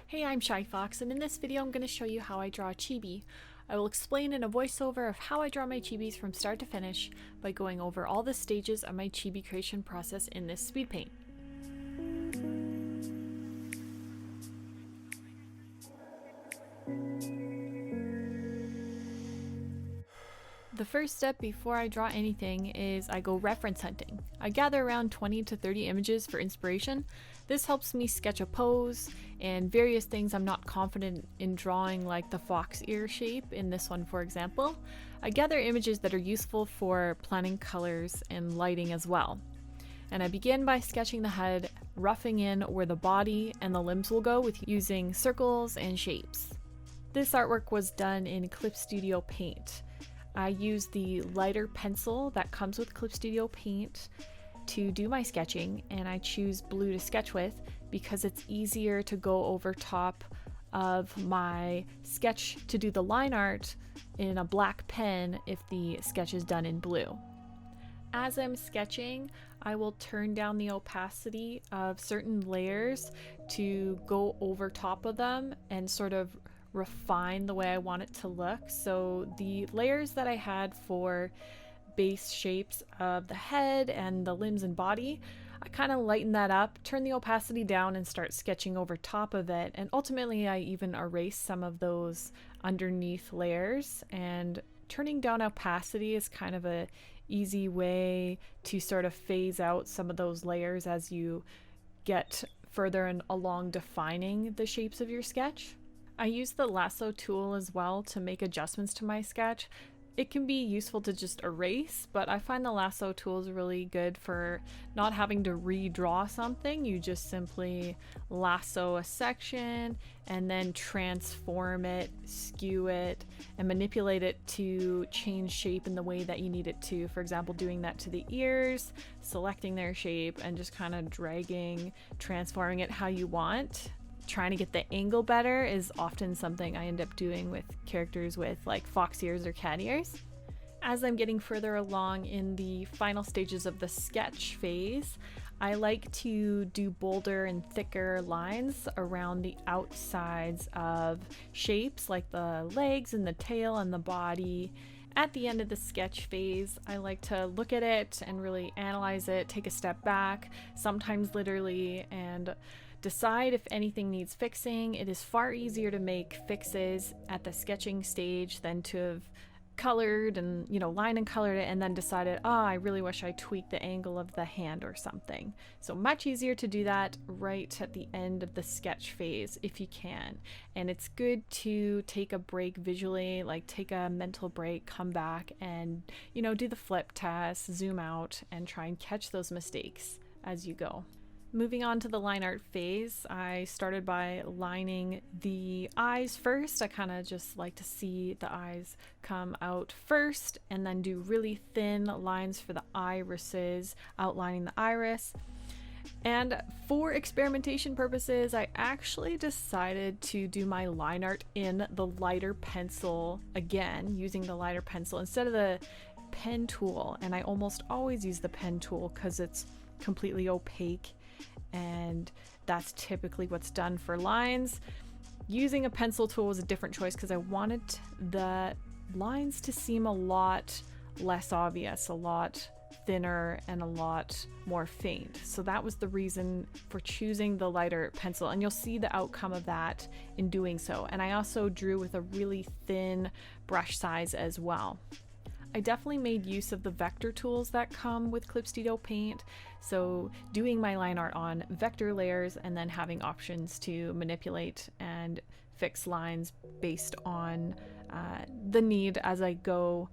Hey, I'm Shy Fox, and in this video I'm going to show you how I draw a chibi. I will explain in a voiceover of how I draw my chibis from start to finish by going over all the stages of my chibi creation process in this Speedpaint. The first step before I draw anything is I go reference hunting. I gather around 20 to 30 images for inspiration. This helps me sketch a pose and various things I'm not confident in drawing, like the fox ear shape in this one, for example. I gather images that are useful for planning colors and lighting as well. And I begin by sketching the head, roughing in where the body and the limbs will go with using circles and shapes. This artwork was done in Clip Studio Paint. I use the lighter pencil that comes with Clip Studio Paint to do my sketching, and I choose blue to sketch with because it's easier to go over top of my sketch to do the line art in a black pen if the sketch is done in blue. As I'm sketching, I will turn down the opacity of certain layers to go over top of them and sort of refine the way I want it to look. So the layers that I had for base shapes of the head and the limbs and body, I kind of lighten that up, turn the opacity down, and start sketching over top of it. And ultimately I even erase some of those underneath layers, and turning down opacity is kind of a easy way to sort of phase out some of those layers as you get further and along defining the shapes of your sketch. I use the lasso tool as well to make adjustments to my sketch. It can be useful to just erase, but I find the lasso tool is really good for not having to redraw something. You just simply lasso a section and then transform it, skew it, and manipulate it to change shape in the way that you need it to. For example, doing that to the ears, selecting their shape, and just kind of dragging, transforming it how you want. Trying to get the angle better is often something I end up doing with characters with like fox ears or cat ears. As I'm getting further along in the final stages of the sketch phase, I like to do bolder and thicker lines around the outsides of shapes like the legs and the tail and the body. At the end of the sketch phase, I like to look at it and really analyze it, take a step back, sometimes literally, and decide if anything needs fixing. It is far easier to make fixes at the sketching stage than to have colored and, lined and colored it and then decided, I really wish I tweaked the angle of the hand or something. So much easier to do that right at the end of the sketch phase if you can. And it's good to take a break visually, like take a mental break, come back and, do the flip test, zoom out, and try and catch those mistakes as you go. Moving on to the line art phase, I started by lining the eyes first. I kind of just like to see the eyes come out first and then do really thin lines for the irises, outlining the iris. And for experimentation purposes, I actually decided to do my line art in the lighter pencil again, using the lighter pencil instead of the pen tool. And I almost always use the pen tool because it's completely opaque, and that's typically what's done for lines. Using a pencil tool was a different choice because I wanted the lines to seem a lot less obvious, a lot thinner, and a lot more faint. So that was the reason for choosing the lighter pencil, and you'll see the outcome of that in doing so. And I also drew with a really thin brush size as well. I definitely made use of the vector tools that come with Clip Studio Paint, so doing my line art on vector layers and then having options to manipulate and fix lines based on the need as I go.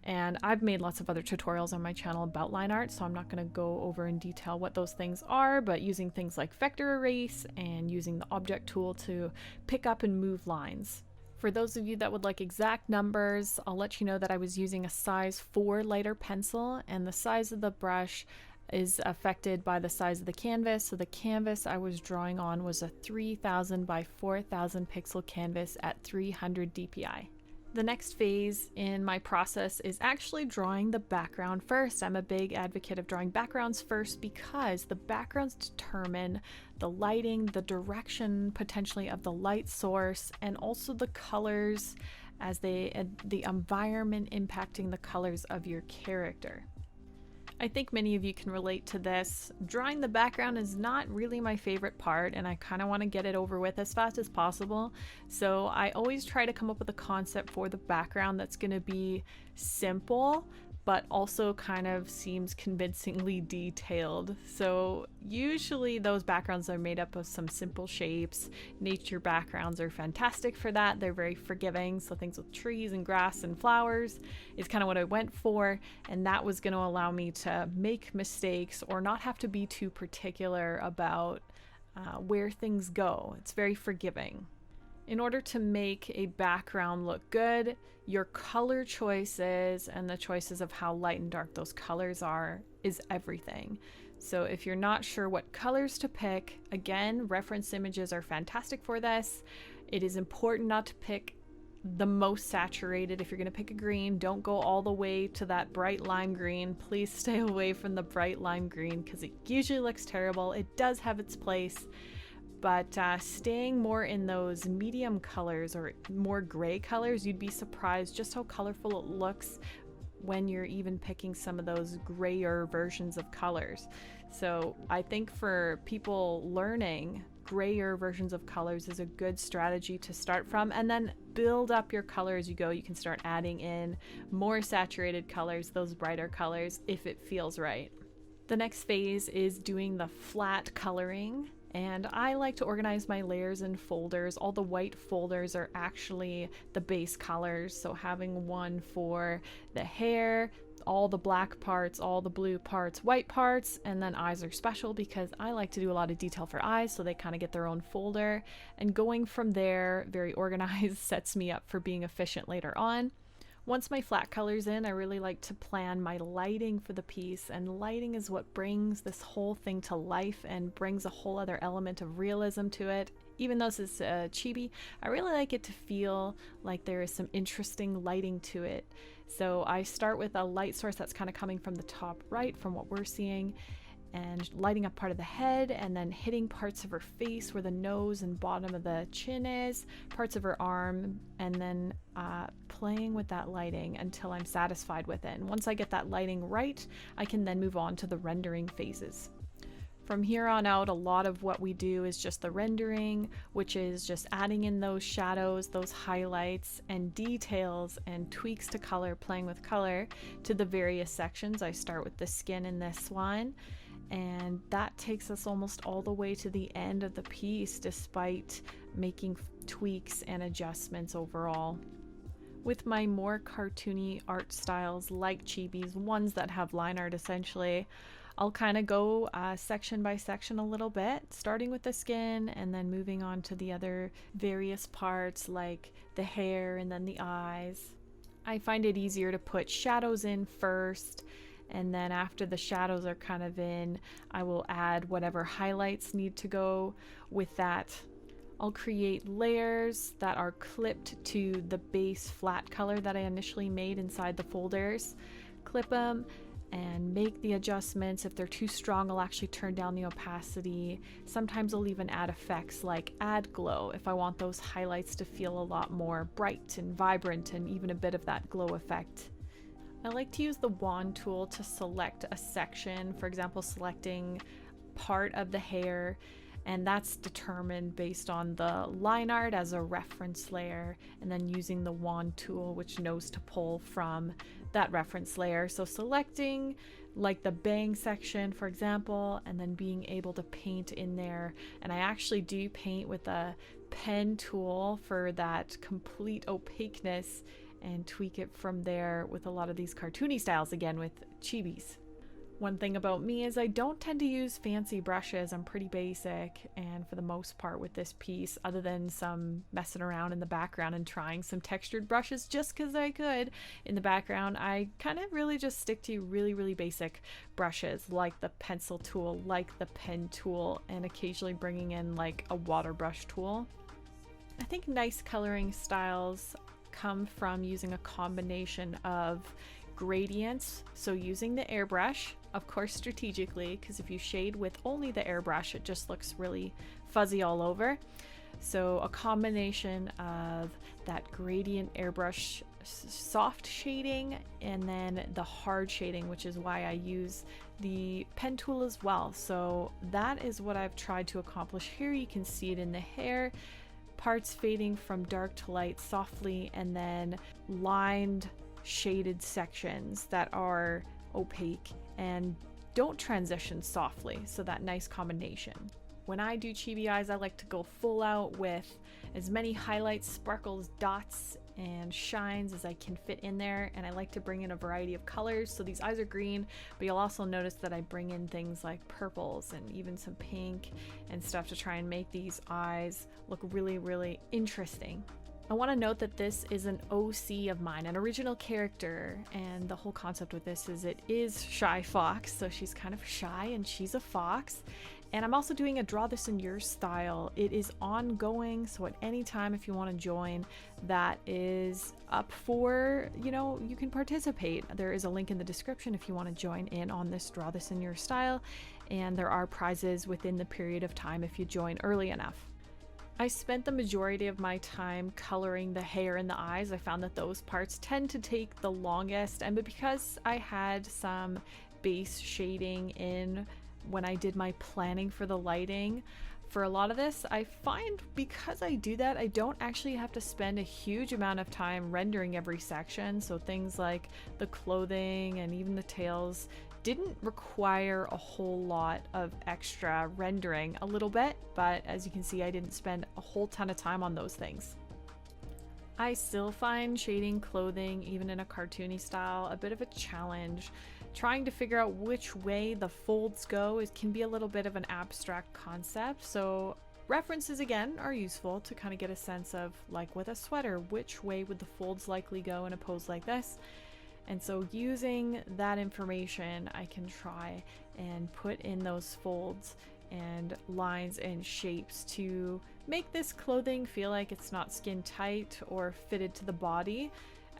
And I've made lots of other tutorials on my channel about line art, so I'm not going to go over in detail what those things are, but using things like vector erase and using the object tool to pick up and move lines. For those of you that would like exact numbers, I'll let you know that I was using a size 4 lighter pencil, and the size of the brush is affected by the size of the canvas. So the canvas I was drawing on was a 3000 by 4000 pixel canvas at 300 DPI. The next phase in my process is actually drawing the background first. I'm a big advocate of drawing backgrounds first because the backgrounds determine the lighting, the direction potentially of the light source, and also the colors as the environment impacting the colors of your character. I think many of you can relate to this. Drawing the background is not really my favorite part, and I kind of want to get it over with as fast as possible. So I always try to come up with a concept for the background that's going to be simple, but also kind of seems convincingly detailed. So usually those backgrounds are made up of some simple shapes. Nature backgrounds are fantastic for that. They're very forgiving. So things with trees and grass and flowers is kind of what I went for. And that was going to allow me to make mistakes or not have to be too particular about where things go. It's very forgiving. In order to make a background look good, your color choices and the choices of how light and dark those colors are is everything. So if you're not sure what colors to pick, again, reference images are fantastic for this. It is important not to pick the most saturated. If you're going to pick a green, don't go all the way to that bright lime green. Please stay away from the bright lime green because it usually looks terrible. It does have its place. But staying more in those medium colors or more gray colors, you'd be surprised just how colorful it looks when you're even picking some of those grayer versions of colors. So I think for people learning, grayer versions of colors is a good strategy to start from, and then build up your color as you go. You can start adding in more saturated colors, those brighter colors, if it feels right. The next phase is doing the flat coloring. And I like to organize my layers in folders. All the white folders are actually the base colors. So having one for the hair, all the black parts, all the blue parts, white parts, and then eyes are special because I like to do a lot of detail for eyes, so they kind of get their own folder. And going from there, very organized, sets me up for being efficient later on. Once my flat color's in, I really like to plan my lighting for the piece, and lighting is what brings this whole thing to life and brings a whole other element of realism to it. Even though this is chibi, I really like it to feel like there is some interesting lighting to it. So I start with a light source that's kind of coming from the top right from what we're seeing, and lighting up part of the head, and then hitting parts of her face where the nose and bottom of the chin is, parts of her arm, and then playing with that lighting until I'm satisfied with it. And once I get that lighting right, I can then move on to the rendering phases. From here on out, a lot of what we do is just the rendering, which is just adding in those shadows, those highlights and details and tweaks to color, playing with color to the various sections. I start with the skin in this one, and that takes us almost all the way to the end of the piece despite making tweaks and adjustments overall. With my more cartoony art styles like Chibi's, ones that have line art essentially, I'll kind of go section by section a little bit, starting with the skin and then moving on to the other various parts like the hair and then the eyes. I find it easier to put shadows in first, and then after the shadows are kind of in, I will add whatever highlights need to go with that. I'll create layers that are clipped to the base flat color that I initially made inside the folders. Clip them and make the adjustments. If they're too strong, I'll actually turn down the opacity. Sometimes I'll even add effects like add glow if I want those highlights to feel a lot more bright and vibrant and even a bit of that glow effect. I like to use the wand tool to select a section, for example, selecting part of the hair, and that's determined based on the line art as a reference layer, and then using the wand tool, which knows to pull from that reference layer. So selecting like the bang section, for example, and then being able to paint in there. And I actually do paint with a pen tool for that complete opaqueness and tweak it from there with a lot of these cartoony styles, again with chibis. One thing about me is I don't tend to use fancy brushes. I'm pretty basic, and for the most part with this piece, other than some messing around in the background and trying some textured brushes just because I could in the background, I kind of really just stick to really basic brushes like the pencil tool, like the pen tool, and occasionally bringing in like a water brush tool. I think nice coloring styles come from using a combination of gradients, so using the airbrush, of course strategically, because if you shade with only the airbrush it just looks really fuzzy all over. So a combination of that gradient airbrush soft shading and then the hard shading, which is why I use the pen tool as well. So that is what I've tried to accomplish here. You can see it in the hair, parts fading from dark to light softly, and then lined shaded sections that are opaque and don't transition softly, so that nice combination. When I do chibi eyes, I like to go full out with as many highlights, sparkles, dots, and shines as I can fit in there, and I like to bring in a variety of colors. So these eyes are green, but you'll also notice that I bring in things like purples and even some pink and stuff to try and make these eyes look really, really interesting. I want to note that this is an OC of mine, an original character, and the whole concept with this is it is Shy Fox, so she's kind of shy and she's a fox. And I'm also doing a draw this in your style. It is ongoing, so at any time if you want to join, that is up for, you can participate. There is a link in the description if you want to join in on this draw this in your style, and there are prizes within the period of time if you join early enough. I spent the majority of my time coloring the hair and the eyes. I found that those parts tend to take the longest, and because I had some base shading in when I did my planning for the lighting for a lot of this, I find because I do that, I don't actually have to spend a huge amount of time rendering every section. So things like the clothing and even the tails didn't require a whole lot of extra rendering, a little bit, but as you can see, I didn't spend a whole ton of time on those things. I still find shading clothing, even in a cartoony style, a bit of a challenge. Trying to figure out which way the folds go can be a little bit of an abstract concept, so references again are useful to kind of get a sense of, like with a sweater, which way would the folds likely go in a pose like this. And so using that information, I can try and put in those folds and lines and shapes to make this clothing feel like it's not skin tight or fitted to the body.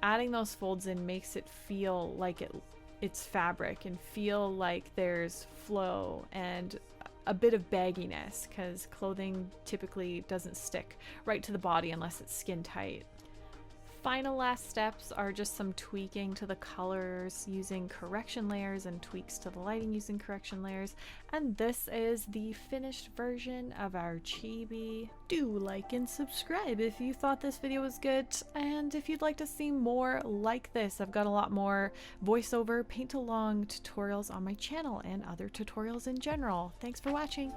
Adding those folds in makes it feel like it's fabric and feel like there's flow and a bit of bagginess, because clothing typically doesn't stick right to the body unless it's skin tight. Final last steps are just some tweaking to the colors using correction layers and tweaks to the lighting using correction layers. And this is the finished version of our chibi. Do like and subscribe if you thought this video was good, and if you'd like to see more like this. I've got a lot more voiceover paint along tutorials on my channel and other tutorials in general. Thanks for watching.